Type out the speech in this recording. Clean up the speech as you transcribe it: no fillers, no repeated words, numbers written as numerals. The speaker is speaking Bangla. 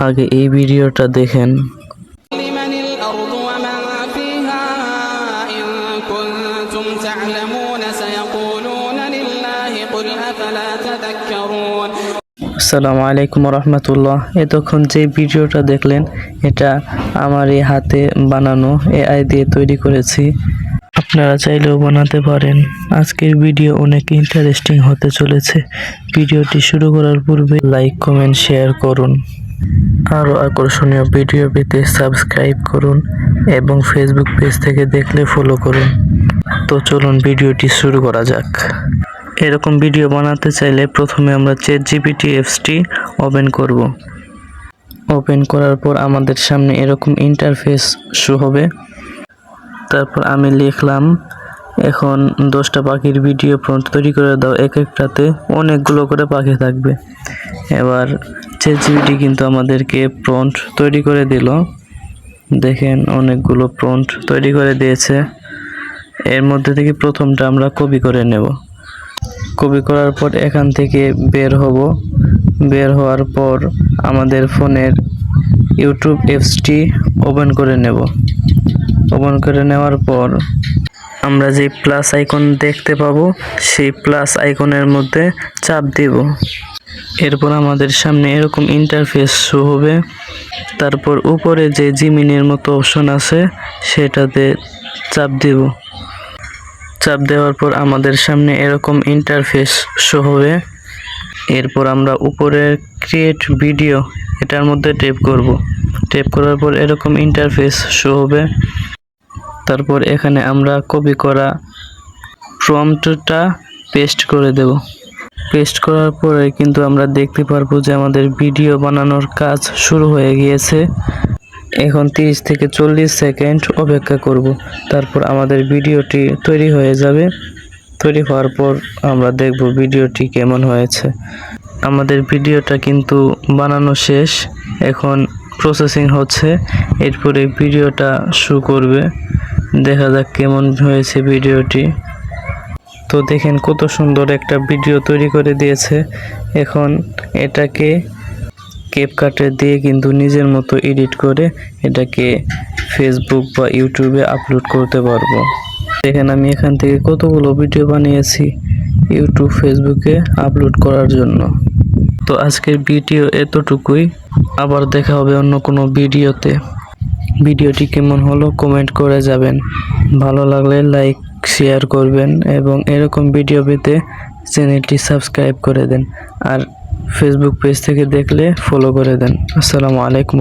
আগে এই ভিডিওটা দেখেন। আসসালামু আলাইকুম রহমতুল্লাহ। এতক্ষণ যে ভিডিওটা দেখলেন এটা আমার এই হাতে বানানো এআই দিয়ে তৈরি করেছি। আপনারা চাইলেও বানাতে পারেন। আজকের ভিডিও অনেক ইন্টারেস্টিং হতে চলেছে। ভিডিওটি শুরু করার পূর্বে লাইক, কমেন্ট, শেয়ার করুন। আরও আকর্ষণীয় ভিডিও পেতে সাবস্ক্রাইব করুন এবং ফেসবুক পেজ থেকে দেখলে ফলো করুন। তো চলুন ভিডিওটি শুরু করা যাক। এরকম ভিডিও বানাতে চাইলে প্রথমে আমরা চ্যাটজিপিটি অ্যাপসটি ওপেন করব। ওপেন করার পর আমাদের সামনে এরকম ইন্টারফেস শো হবে। তারপর আমি লিখলাম, এখন 10টা পাখির ভিডিও প্রম্পট তৈরি করে দাও। এক একটাতে অনেকগুলো করে পাখি থাকবে। এবার চ্যাটজিপিটি কিন্তু আমাদেরকে প্রম্পট তৈরি করে দিল। দেখেন অনেকগুলো প্রম্পট তৈরি করে দিয়েছে। এর মধ্যে থেকে প্রথমটা আমরা কপি করে নেব। কপি করার পর এখান থেকে বের হব। বের হওয়ার পর আমাদের ফোনের ইউটিউব অ্যাপসটি ওপেন করে নেব। ওপেন করে নেওয়ার পর আমরা যে প্লাস আইকন দেখতে পাবো সেই প্লাস আইকনের মধ্যে চাপ দেব। এরপর আমাদের সামনে এরকম ইন্টারফেস শো হবে। তারপর উপরে যে জিমিনের মতো অপশন আছে সেটাতে চাপ দেব। চাপ দেওয়ার পর আমাদের সামনে এরকম ইন্টারফেস শো হবে। এরপর আমরা উপরে ক্রিয়েট ভিডিও এটার মধ্যে ট্যাপ করব। ট্যাপ করার পর এরকম ইন্টারফেস শো হবে। তারপর এখানে আমরা কপি করা প্রম্পটটা পেস্ট করে দেব। পেস্ট করার পরে কিন্তু আমরা দেখতে পারবো যে আমাদের ভিডিও বানানোর কাজ শুরু হয়ে গিয়েছে। এখন 30 থেকে 40 সেকেন্ড অপেক্ষা করব। তারপর আমাদের ভিডিওটি তৈরি হয়ে যাবে। তৈরি হওয়ার পর আমরা দেখব ভিডিওটি কেমন হয়েছে। আমাদের ভিডিওটা কিন্তু বানানো শেষ, এখন প্রসেসিং হচ্ছে। এরপরে ভিডিওটা শো করবে। দেখা যাক কেমন হয়েছে ভিডিওটি। তো দেখেন কত সুন্দর একটা ভিডিও তৈরি করে দিয়েছে। এখন এটাকে ক্যাপকাটে দিয়ে কিন্তু নিজের মতো এডিট করে এটাকে ফেসবুক বা ইউটিউবে আপলোড করতে পারবো। দেখেন আমি এখান থেকে কতগুলো ভিডিও বানিয়েছি ইউটিউব, ফেসবুকে আপলোড করার জন্য। তো আজকের ভিডিও এতটুকুই। আবার দেখা হবে অন্য কোনো ভিডিওতে। ভিডিওটি কেমন হলো কমেন্ট করে যাবেন। ভালো লাগলে লাইক, শেয়ার করবেন এবং এরকম ভিডিও পেতে চ্যানেলটি সাবস্ক্রাইব করে দেন। আর ফেসবুক পেজ থেকে দেখলে ফলো করে দেন। আসসালামু আলাইকুম।